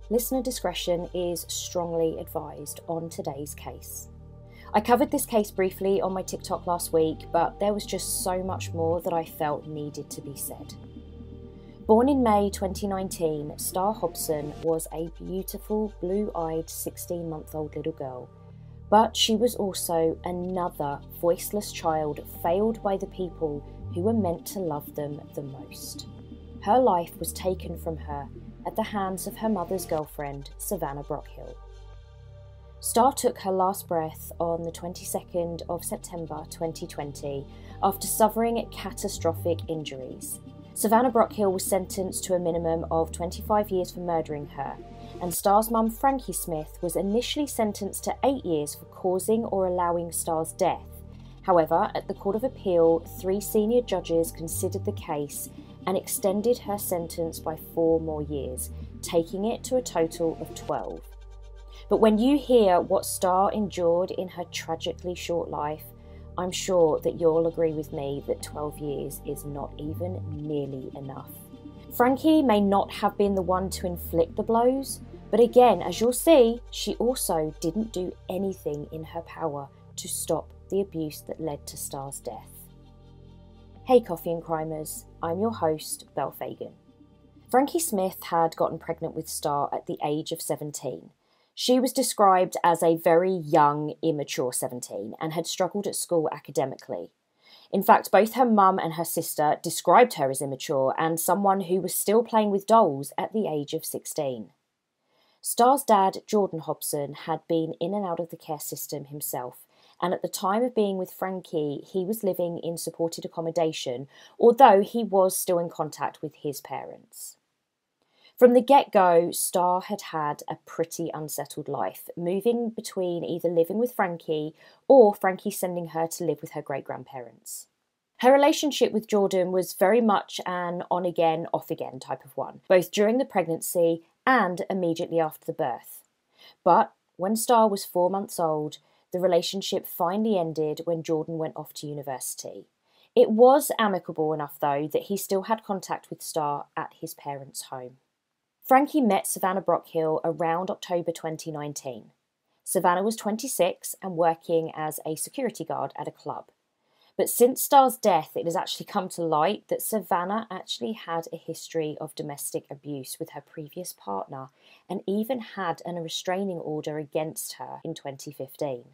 Listener discretion is strongly advised on today's case. I covered this case briefly on my TikTok last week, but there was just so much more that I felt needed to be said. Born in May 2019, Star Hobson was a beautiful, blue-eyed 16-month-old little girl, but she was also another voiceless child failed by the people who were meant to love them the most. Her life was taken from her at the hands of her mother's girlfriend, Savannah Brockhill. Star took her last breath on the 22nd of September 2020 after suffering catastrophic injuries. Savannah Brockhill was sentenced to a minimum of 25 years for murdering her, and Star's mum Frankie Smith was initially sentenced to 8 years for causing or allowing Star's death. However, at the Court of Appeal, 3 senior judges considered the case and extended her sentence by 4 more years, taking it to a total of 12. But when you hear what Star endured in her tragically short life, I'm sure that you'll agree with me that 12 years is not even nearly enough. Frankie may not have been the one to inflict the blows, but again, as you'll see, she also didn't do anything in her power to stop the abuse that led to Star's death. Hey Coffee and Crimers, I'm your host, Belle Fagan. Frankie Smith had gotten pregnant with Star at the age of 17. She was described as a very young, immature 17 and had struggled at school academically. In fact, both her mum and her sister described her as immature and someone who was still playing with dolls at the age of 16. Star's dad, Jordan Hobson, had been in and out of the care system himself, and at the time of being with Frankie, he was living in supported accommodation, although he was still in contact with his parents. From the get-go, Star had had a pretty unsettled life, moving between either living with Frankie or Frankie sending her to live with her great-grandparents. Her relationship with Jordan was very much an on-again, off-again type of one, both during the pregnancy and immediately after the birth. But when Star was 4 months old, the relationship finally ended when Jordan went off to university. It was amicable enough, though, that he still had contact with Star at his parents' home. Frankie met Savannah Brockhill around October 2019. Savannah was 26 and working as a security guard at a club. But since Star's death, it has actually come to light that Savannah actually had a history of domestic abuse with her previous partner and even had a restraining order against her in 2015.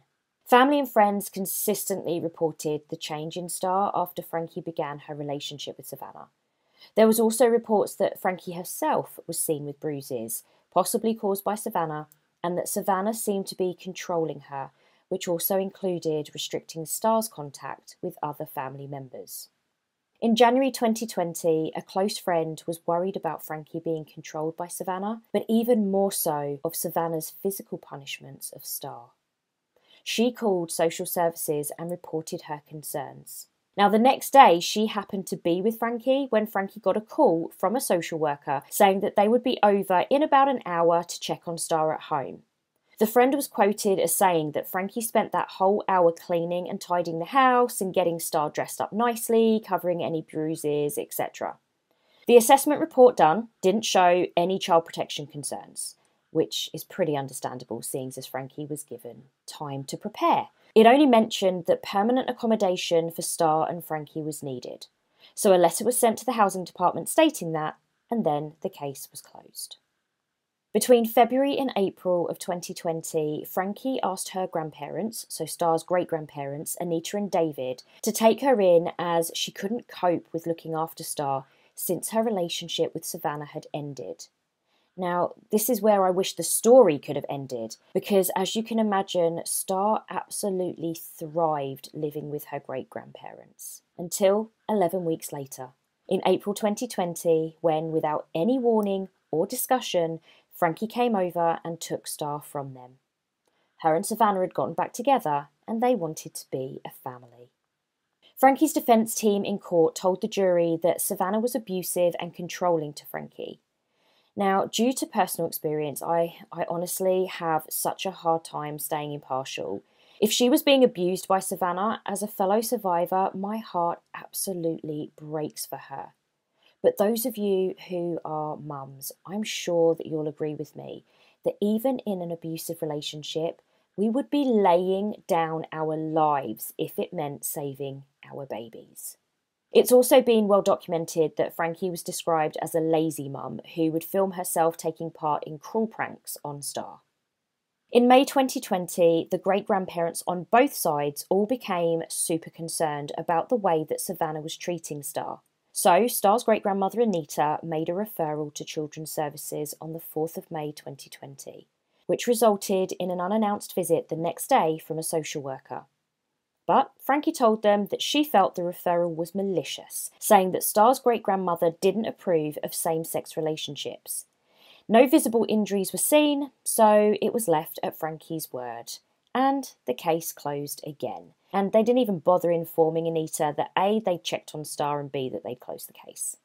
Family and friends consistently reported the change in Star after Frankie began her relationship with Savannah. There was also reports that Frankie herself was seen with bruises, possibly caused by Savannah, and that Savannah seemed to be controlling her, which also included restricting Star's contact with other family members. In January 2020, a close friend was worried about Frankie being controlled by Savannah, but even more so of Savannah's physical punishments of Star. She called social services and reported her concerns. Now, the next day, she happened to be with Frankie when Frankie got a call from a social worker saying that they would be over in about an hour to check on Star at home. The friend was quoted as saying that Frankie spent that whole hour cleaning and tidying the house and getting Star dressed up nicely, covering any bruises, etc. The assessment report done didn't show any child protection concerns, which is pretty understandable seeing as Frankie was given time to prepare. It only mentioned that permanent accommodation for Star and Frankie was needed. So a letter was sent to the housing department stating that, and then the case was closed. Between February and April of 2020, Frankie asked her grandparents, so Star's great-grandparents, Anita and David, to take her in as she couldn't cope with looking after Star since her relationship with Savannah had ended. Now, this is where I wish the story could have ended, because as you can imagine, Star absolutely thrived living with her great-grandparents. Until 11 weeks later, in April 2020, when, without any warning or discussion, Frankie came over and took Star from them. Her and Savannah had gotten back together, and they wanted to be a family. Frankie's defence team in court told the jury that Savannah was abusive and controlling to Frankie. Now, due to personal experience, I honestly have such a hard time staying impartial. If she was being abused by Savannah, as a fellow survivor, my heart absolutely breaks for her. But those of you who are mums, I'm sure that you'll agree with me that even in an abusive relationship, we would be laying down our lives if it meant saving our babies. It's also been well documented that Frankie was described as a lazy mum who would film herself taking part in cruel pranks on Star. In May 2020, the great-grandparents on both sides all became super concerned about the way that Savannah was treating Star. So, Star's great-grandmother Anita made a referral to Children's Services on the 4th of May 2020, which resulted in an unannounced visit the next day from a social worker. But Frankie told them that she felt the referral was malicious, saying that Star's great-grandmother didn't approve of same-sex relationships. No visible injuries were seen, so it was left at Frankie's word. And the case closed again. And they didn't even bother informing Anita that A, they'd checked on Star, and B, that they'd closed the case.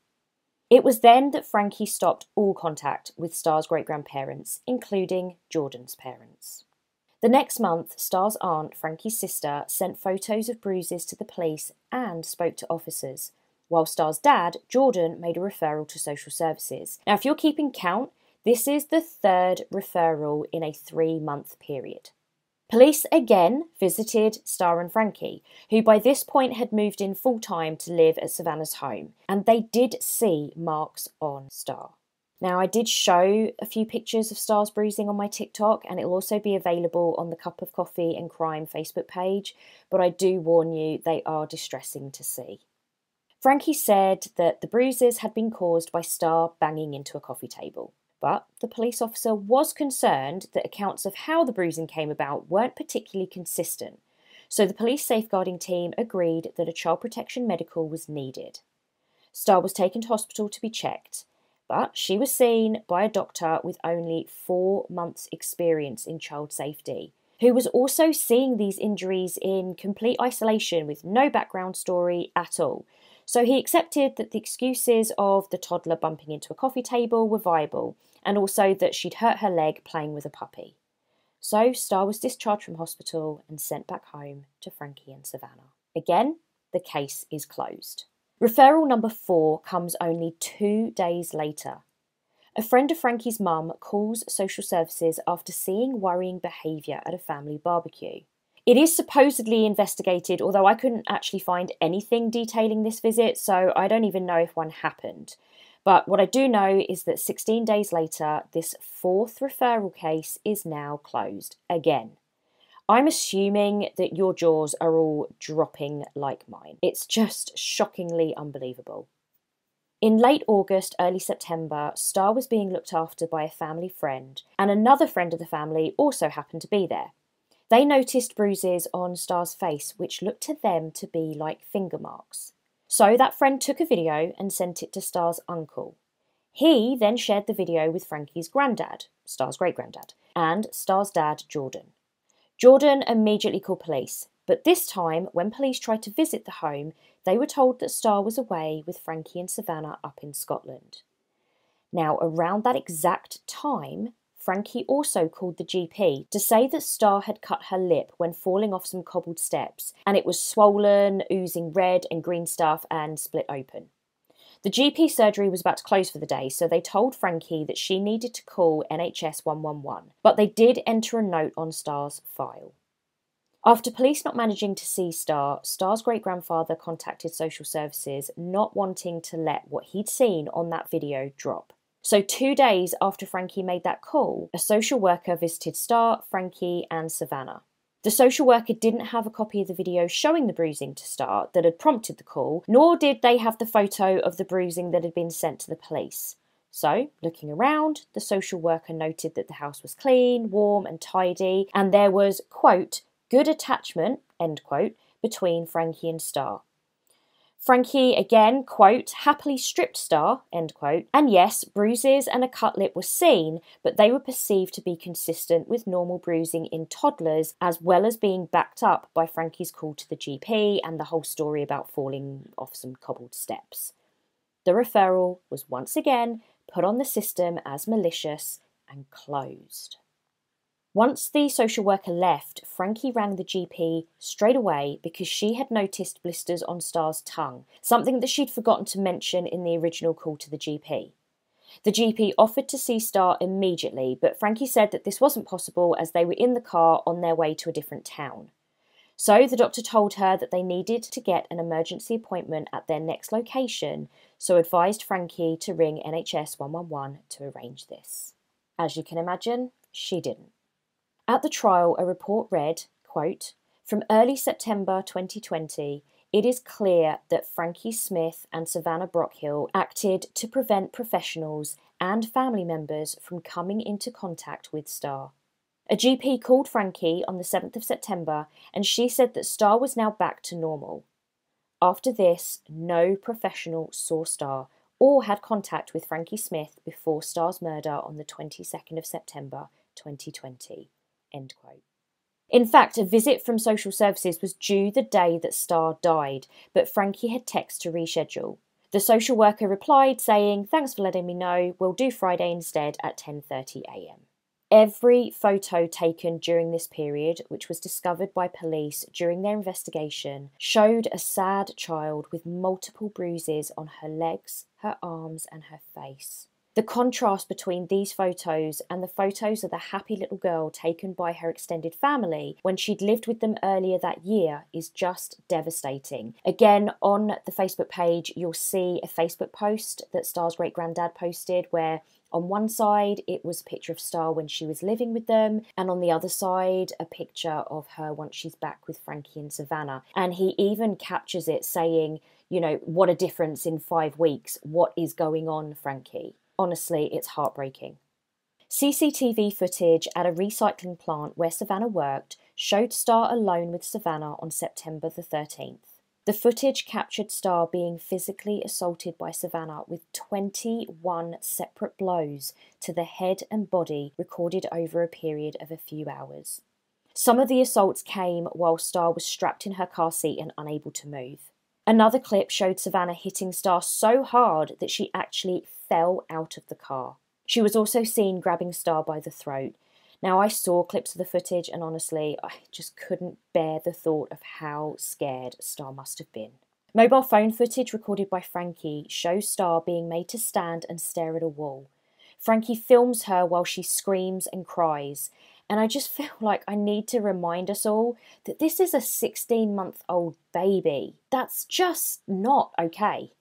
It was then that Frankie stopped all contact with Star's great-grandparents, including Jordan's parents. The next month, Star's aunt, Frankie's sister, sent photos of bruises to the police and spoke to officers, while Star's dad, Jordan, made a referral to social services. Now, if you're keeping count, this is the third referral in a 3-month period. Police again visited Star and Frankie, who by this point had moved in full-time to live at Savannah's home, and they did see marks on Star. Now, I did show a few pictures of Star's bruising on my TikTok, and it'll also be available on the Cup of Coffee and Crime Facebook page, but I do warn you, they are distressing to see. Frankie said that the bruises had been caused by Star banging into a coffee table. But the police officer was concerned that accounts of how the bruising came about weren't particularly consistent, so the police safeguarding team agreed that a child protection medical was needed. Star was taken to hospital to be checked, but she was seen by a doctor with only 4 months' experience in child safety, who was also seeing these injuries in complete isolation with no background story at all. So he accepted that the excuses of the toddler bumping into a coffee table were viable, and also that she'd hurt her leg playing with a puppy. So Star was discharged from hospital and sent back home to Frankie and Savannah. Again, the case is closed. Referral number 4 comes only 2 days later. A friend of Frankie's mum calls social services after seeing worrying behaviour at a family barbecue. It is supposedly investigated, although I couldn't actually find anything detailing this visit, so I don't even know if one happened. But what I do know is that 16 days later, this 4th referral case is now closed again. I'm assuming that your jaws are all dropping like mine. It's just shockingly unbelievable. In late August, early September, Star was being looked after by a family friend, and another friend of the family also happened to be there. They noticed bruises on Star's face, which looked to them to be like finger marks. So that friend took a video and sent it to Star's uncle. He then shared the video with Frankie's granddad, Star's great-granddad, and Star's dad, Jordan. Jordan immediately called police, but this time, when police tried to visit the home, they were told that Star was away with Frankie and Savannah up in Scotland. Now, around that exact time, Frankie also called the GP to say that Star had cut her lip when falling off some cobbled steps, and it was swollen, oozing red and green stuff, and split open. The GP surgery was about to close for the day, so they told Frankie that she needed to call NHS 111, but they did enter a note on Star's file. After police not managing to see Star, Star's great-grandfather contacted social services, not wanting to let what he'd seen on that video drop. So 2 days after Frankie made that call, a social worker visited Star, Frankie and Savannah. The social worker didn't have a copy of the video showing the bruising to Star that had prompted the call, nor did they have the photo of the bruising that had been sent to the police. So, looking around, the social worker noted that the house was clean, warm and tidy, and there was, quote, good attachment, end quote, between Frankie and Star. Frankie, again, quote, happily stripped Star, end quote, and yes, bruises and a cut lip were seen, but they were perceived to be consistent with normal bruising in toddlers, as well as being backed up by Frankie's call to the GP and the whole story about falling off some cobbled steps. The referral was once again put on the system as malicious and closed. Once the social worker left, Frankie rang the GP straight away because she had noticed blisters on Star's tongue, something that she'd forgotten to mention in the original call to the GP. The GP offered to see Star immediately, but Frankie said that this wasn't possible as they were in the car on their way to a different town. So the doctor told her that they needed to get an emergency appointment at their next location, so advised Frankie to ring NHS 111 to arrange this. As you can imagine, she didn't. At the trial, a report read, quote, "From early September 2020, it is clear that Frankie Smith and Savannah Brockhill acted to prevent professionals and family members from coming into contact with Star. A GP called Frankie on the 7th of September and she said that Star was now back to normal. After this, no professional saw Star or had contact with Frankie Smith before Star's murder on the 22nd of September 2020. End quote. In fact, a visit from social services was due the day that Star died, but Frankie had texted to reschedule. The social worker replied saying, "Thanks for letting me know, we'll do Friday instead at 10:30 a.m. Every photo taken during this period, which was discovered by police during their investigation, showed a sad child with multiple bruises on her legs, her arms and her face. The contrast between these photos and the photos of the happy little girl taken by her extended family when she'd lived with them earlier that year is just devastating. Again, on the Facebook page, you'll see a Facebook post that Star's great-granddad posted where on one side it was a picture of Star when she was living with them, and on the other side a picture of her once she's back with Frankie and Savannah. And he even captures it saying, you know, "What a difference in 5 weeks. What is going on, Frankie?" Honestly, it's heartbreaking. CCTV footage at a recycling plant where Savannah worked showed Star alone with Savannah on September the 13th. The footage captured Star being physically assaulted by Savannah with 21 separate blows to the head and body recorded over a period of a few hours. Some of the assaults came while Star was strapped in her car seat and unable to move. Another clip showed Savannah hitting Star so hard that she actually fell out of the car. She was also seen grabbing Star by the throat. Now, I saw clips of the footage and honestly, I just couldn't bear the thought of how scared Star must have been. Mobile phone footage recorded by Frankie shows Star being made to stand and stare at a wall. Frankie films her while she screams and cries. And I just feel like I need to remind us all that this is a 16-month-old baby. That's just not okay.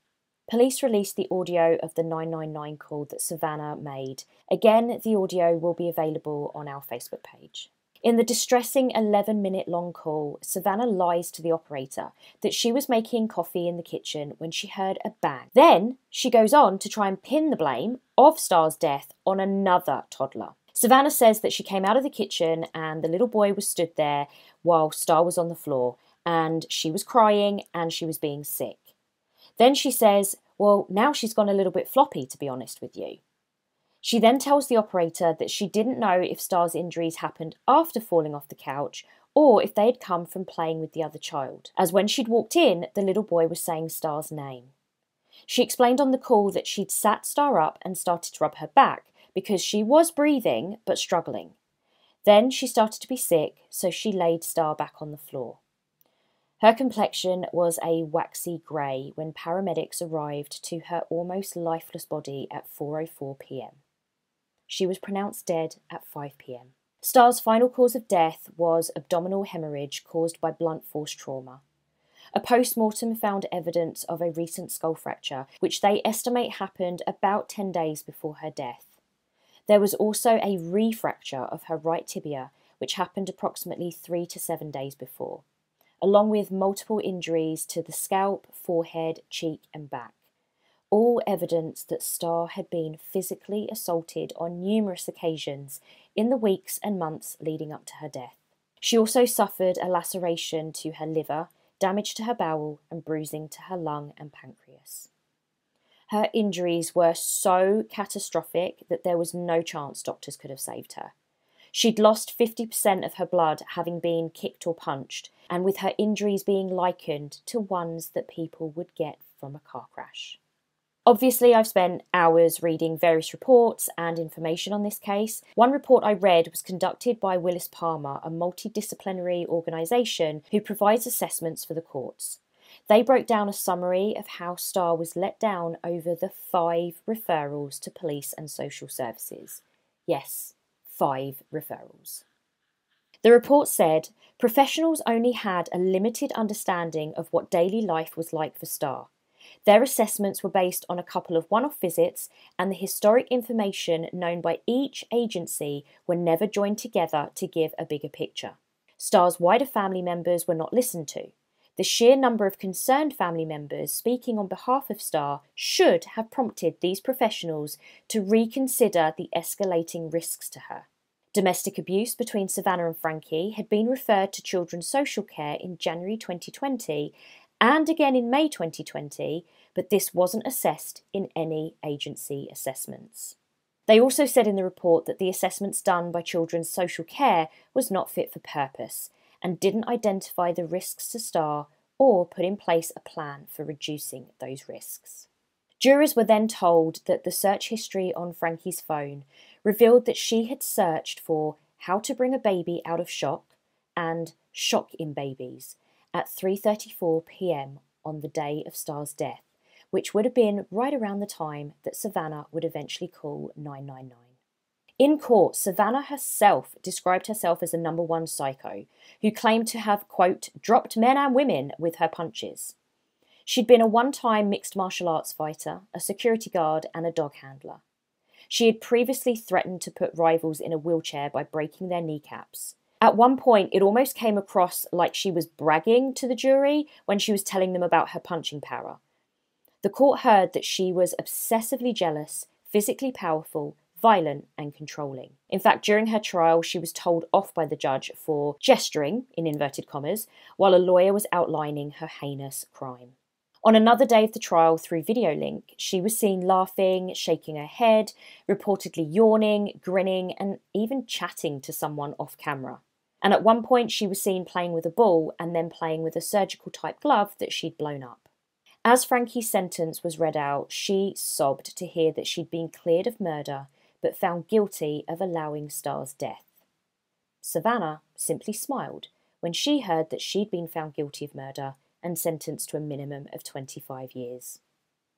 Police released the audio of the 999 call that Savannah made. Again, the audio will be available on our Facebook page. In the distressing 11-minute long call, Savannah lies to the operator that she was making coffee in the kitchen when she heard a bang. Then she goes on to try and pin the blame of Star's death on another toddler. Savannah says that she came out of the kitchen and the little boy was stood there while Star was on the floor and she was crying and she was being sick. Then she says, well, now she's gone a little bit floppy, to be honest with you. She then tells the operator that she didn't know if Star's injuries happened after falling off the couch or if they had come from playing with the other child, as when she'd walked in, the little boy was saying Star's name. She explained on the call that she'd sat Star up and started to rub her back, because she was breathing but struggling. Then she started to be sick, so she laid Star back on the floor. Her complexion was a waxy grey when paramedics arrived to her almost lifeless body at 4:04 p.m. She was pronounced dead at 5 p.m. Star's final cause of death was abdominal hemorrhage caused by blunt force trauma. A post-mortem found evidence of a recent skull fracture, which they estimate happened about 10 days before her death. There was also a refracture of her right tibia, which happened approximately 3 to 7 days before, along with multiple injuries to the scalp, forehead, cheek and back. All evidence that Star had been physically assaulted on numerous occasions in the weeks and months leading up to her death. She also suffered a laceration to her liver, damage to her bowel and bruising to her lung and pancreas. Her injuries were so catastrophic that there was no chance doctors could have saved her. She'd lost 50% of her blood having been kicked or punched, and with her injuries being likened to ones that people would get from a car crash. Obviously, I've spent hours reading various reports and information on this case. One report I read was conducted by Willis Palmer, a multidisciplinary organisation who provides assessments for the courts. They broke down a summary of how Starr was let down over the 5 referrals to police and social services. Yes, 5 referrals. The report said professionals only had a limited understanding of what daily life was like for Starr. Their assessments were based on a couple of one-off visits, and the historic information known by each agency were never joined together to give a bigger picture. Starr's wider family members were not listened to. The sheer number of concerned family members speaking on behalf of Starr should have prompted these professionals to reconsider the escalating risks to her. Domestic abuse between Savannah and Frankie had been referred to Children's Social Care in January 2020 and again in May 2020, but this wasn't assessed in any agency assessments. They also said in the report that the assessments done by Children's Social Care was not fit for purpose and didn't identify the risks to Starr or put in place a plan for reducing those risks. Jurors were then told that the search history on Frankie's phone revealed that she had searched for how to bring a baby out of shock and shock in babies at 3:34 p.m. on the day of Starr's death, which would have been right around the time that Savannah would eventually call 999. In court, Savannah herself described herself as a number 1 psycho who claimed to have, quote, dropped men and women with her punches. She'd been a one-time mixed martial arts fighter, a security guard and a dog handler. She had previously threatened to put rivals in a wheelchair by breaking their kneecaps. At one point, it almost came across like she was bragging to the jury when she was telling them about her punching power. The court heard that she was obsessively jealous, physically powerful, violent and controlling. In fact, during her trial, she was told off by the judge for gesturing, in inverted commas, while a lawyer was outlining her heinous crime. On another day of the trial, through video link, she was seen laughing, shaking her head, reportedly yawning, grinning, and even chatting to someone off camera. And at one point, she was seen playing with a ball and then playing with a surgical-type glove that she'd blown up. As Frankie's sentence was read out, she sobbed to hear that she'd been cleared of murder, but found guilty of allowing Starr's death. Savannah simply smiled when she heard that she'd been found guilty of murder and sentenced to a minimum of 25 years.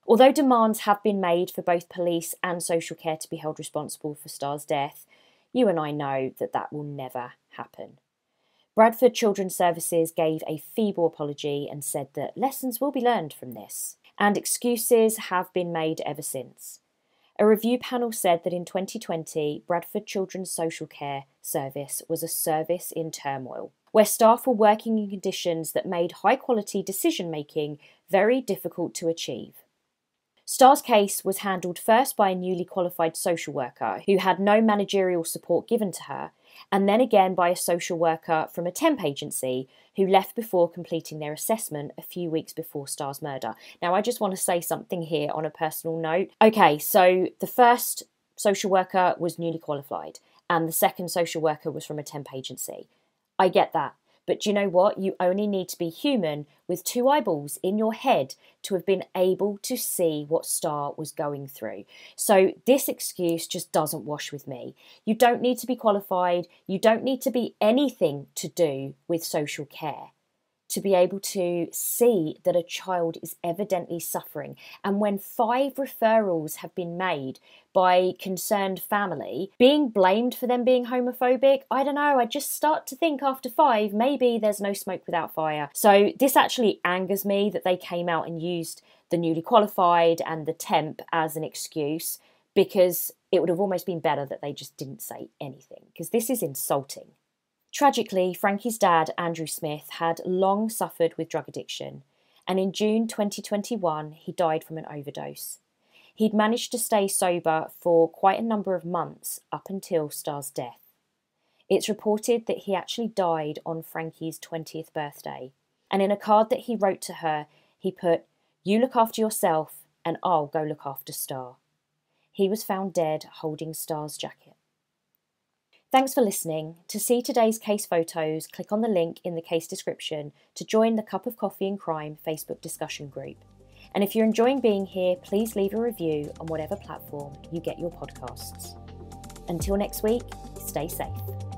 Although demands have been made for both police and social care to be held responsible for Starr's death, you and I know that that will never happen. Bradford Children's Services gave a feeble apology and said that lessons will be learned from this, and excuses have been made ever since. A review panel said that in 2020, Bradford Children's Social Care Service was a service in turmoil, where staff were working in conditions that made high-quality decision-making very difficult to achieve. Starr's case was handled first by a newly qualified social worker who had no managerial support given to her, and then again by a social worker from a temp agency who left before completing their assessment a few weeks before Starr's murder. Now, I just want to say something here on a personal note. Okay, so the first social worker was newly qualified, and the second social worker was from a temp agency. I get that. But do you know what? You only need to be human with 2 eyeballs in your head to have been able to see what Starr was going through. So this excuse just doesn't wash with me. You don't need to be qualified. You don't need to be anything to do with social care to be able to see that a child is evidently suffering. And when 5 referrals have been made by concerned family, being blamed for them being homophobic, I don't know, I just start to think after 5, maybe there's no smoke without fire. So this actually angers me that they came out and used the newly qualified and the temp as an excuse, because it would have almost been better that they just didn't say anything, because this is insulting. Tragically, Frankie's dad, Andrew Smith, had long suffered with drug addiction, and in June 2021 he died from an overdose. He'd managed to stay sober for quite a number of months up until Starr's death. It's reported that he actually died on Frankie's 20th birthday, and in a card that he wrote to her, he put, "You look after yourself and I'll go look after Starr." He was found dead holding Starr's jacket. Thanks for listening. To see today's case photos, click on the link in the case description to join the Cup of Coffee and Crime Facebook discussion group. And if you're enjoying being here, please leave a review on whatever platform you get your podcasts. Until next week, stay safe.